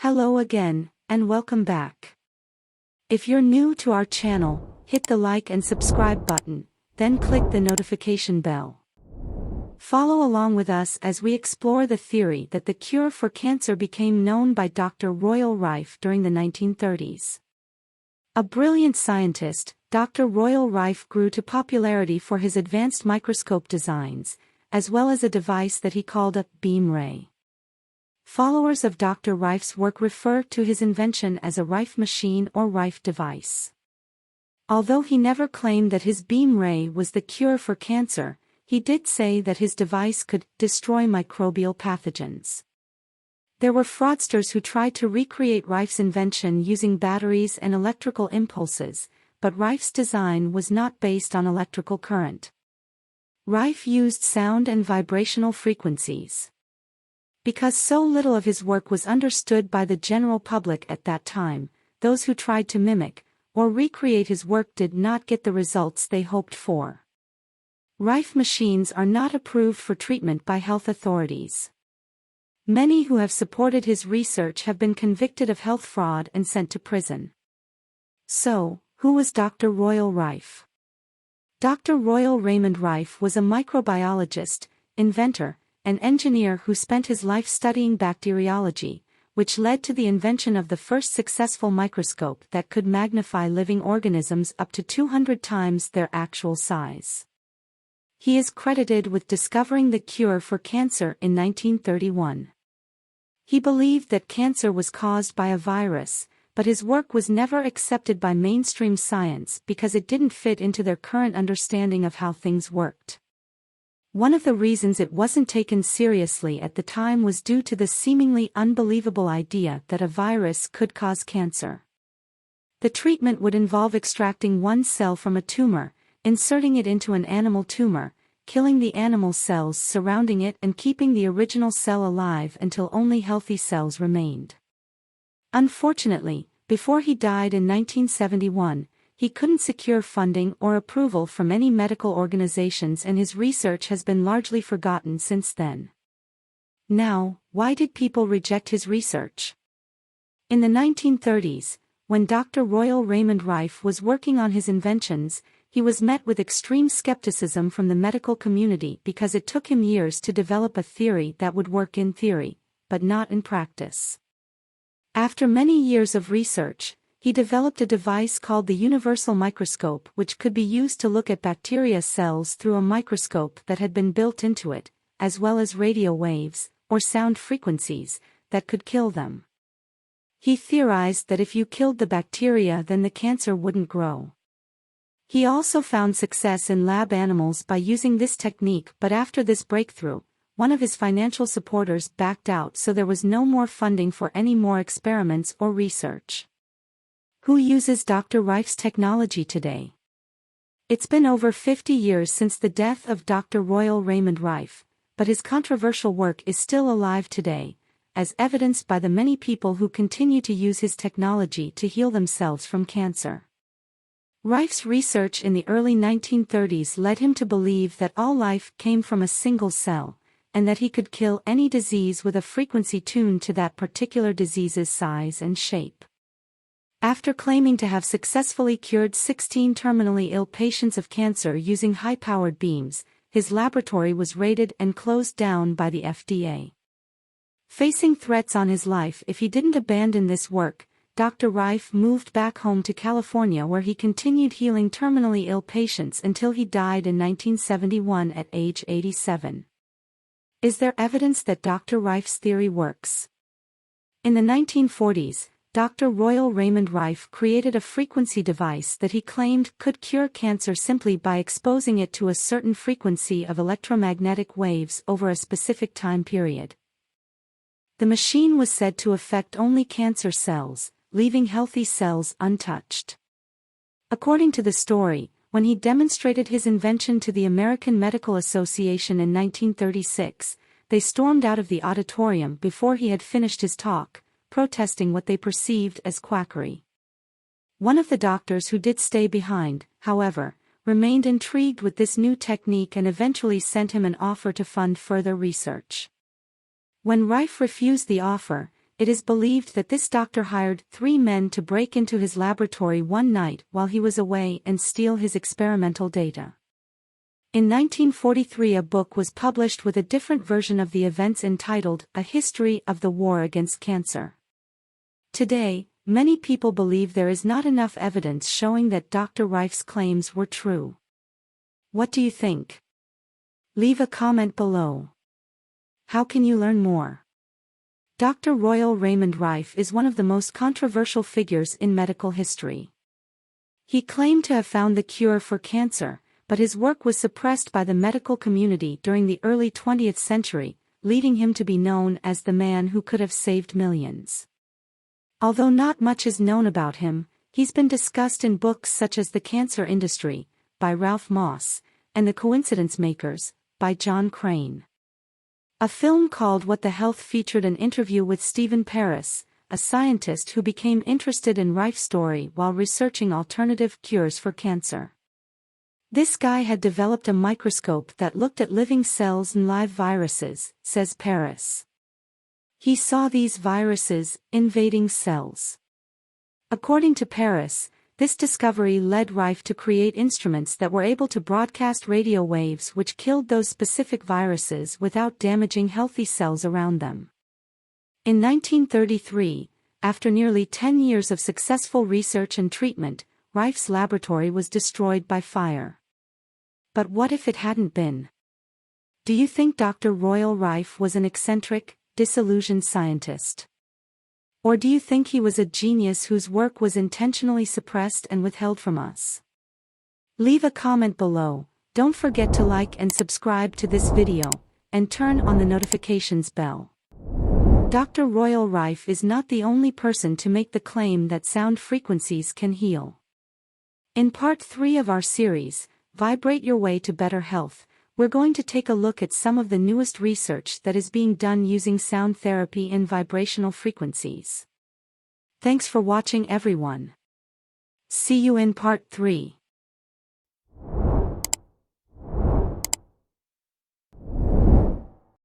Hello again, and welcome back. If you're new to our channel, hit the like and subscribe button, then click the notification bell. Follow along with us as we explore the theory that the cure for cancer became known by Dr. Royal Rife during the 1930s. A brilliant scientist, Dr. Royal Rife grew to popularity for his advanced microscope designs, as well as a device that he called a beam ray. Followers of Dr. Rife's work refer to his invention as a Rife machine or Rife device. Although he never claimed that his beam ray was the cure for cancer, he did say that his device could destroy microbial pathogens. There were fraudsters who tried to recreate Rife's invention using batteries and electrical impulses, but Rife's design was not based on electrical current. Rife used sound and vibrational frequencies. Because so little of his work was understood by the general public at that time, those who tried to mimic or recreate his work did not get the results they hoped for. Rife machines are not approved for treatment by health authorities. Many who have supported his research have been convicted of health fraud and sent to prison. So, who was Dr. Royal Rife? Dr. Royal Raymond Rife was a microbiologist, inventor, and engineer who spent his life studying bacteriology, which led to the invention of the first successful microscope that could magnify living organisms up to 200 times their actual size. He is credited with discovering the cure for cancer in 1931. He believed that cancer was caused by a virus, but his work was never accepted by mainstream science because it didn't fit into their current understanding of how things worked. One of the reasons it wasn't taken seriously at the time was due to the seemingly unbelievable idea that a virus could cause cancer. The treatment would involve extracting one cell from a tumor, inserting it into an animal tumor, killing the animal cells surrounding it and keeping the original cell alive until only healthy cells remained. Unfortunately, before he died in 1971, he couldn't secure funding or approval from any medical organizations, and his research has been largely forgotten since then. Now, why did people reject his research? In the 1930s, when Dr. Royal Raymond Rife was working on his inventions, he was met with extreme skepticism from the medical community because it took him years to develop a theory that would work in theory, but not in practice. After many years of research, he developed a device called the universal microscope, which could be used to look at bacteria cells through a microscope that had been built into it, as well as radio waves, or sound frequencies, that could kill them. He theorized that if you killed the bacteria, then the cancer wouldn't grow. He also found success in lab animals by using this technique, but after this breakthrough, one of his financial supporters backed out, so there was no more funding for any more experiments or research. Who uses Dr. Rife's technology today? It's been over 50 years since the death of Dr. Royal Raymond Rife, but his controversial work is still alive today, as evidenced by the many people who continue to use his technology to heal themselves from cancer. Rife's research in the early 1930s led him to believe that all life came from a single cell, and that he could kill any disease with a frequency tuned to that particular disease's size and shape. After claiming to have successfully cured 16 terminally ill patients of cancer using high-powered beams, his laboratory was raided and closed down by the FDA. Facing threats on his life if he didn't abandon this work, Dr. Rife moved back home to California, where he continued healing terminally ill patients until he died in 1971 at age 87. Is there evidence that Dr. Rife's theory works? In the 1940s, Dr. Royal Raymond Rife created a frequency device that he claimed could cure cancer simply by exposing it to a certain frequency of electromagnetic waves over a specific time period. The machine was said to affect only cancer cells, leaving healthy cells untouched. According to the story, when he demonstrated his invention to the American Medical Association in 1936, they stormed out of the auditorium before he had finished his talk, protesting what they perceived as quackery. One of the doctors who did stay behind, however, remained intrigued with this new technique and eventually sent him an offer to fund further research. When Rife refused the offer, it is believed that this doctor hired 3 men to break into his laboratory one night while he was away and steal his experimental data. In 1943, a book was published with a different version of the events entitled A History of the War Against Cancer. Today, many people believe there is not enough evidence showing that Dr. Rife's claims were true. What do you think? Leave a comment below. How can you learn more? Dr. Royal Raymond Rife is one of the most controversial figures in medical history. He claimed to have found the cure for cancer, but his work was suppressed by the medical community during the early 20th century, leading him to be known as the man who could have saved millions. Although not much is known about him, he's been discussed in books such as The Cancer Industry, by Ralph Moss, and The Coincidence Makers, by John Crane. A film called What the Health featured an interview with Stephen Paris, a scientist who became interested in Rife's story while researching alternative cures for cancer. This guy had developed a microscope that looked at living cells and live viruses, says Paris. He saw these viruses invading cells. According to Paris, this discovery led Rife to create instruments that were able to broadcast radio waves which killed those specific viruses without damaging healthy cells around them. In 1933, after nearly 10 years of successful research and treatment, Rife's laboratory was destroyed by fire. But what if it hadn't been? Do you think Dr. Royal Rife was an eccentric, disillusioned scientist? Or do you think he was a genius whose work was intentionally suppressed and withheld from us? Leave a comment below, don't forget to like and subscribe to this video, and turn on the notifications bell. Dr. Royal Rife is not the only person to make the claim that sound frequencies can heal. In part 3 of our series, Vibrate Your Way to Better Health, we're going to take a look at some of the newest research that is being done using sound therapy and vibrational frequencies. Thanks for watching, everyone. See you in part 3.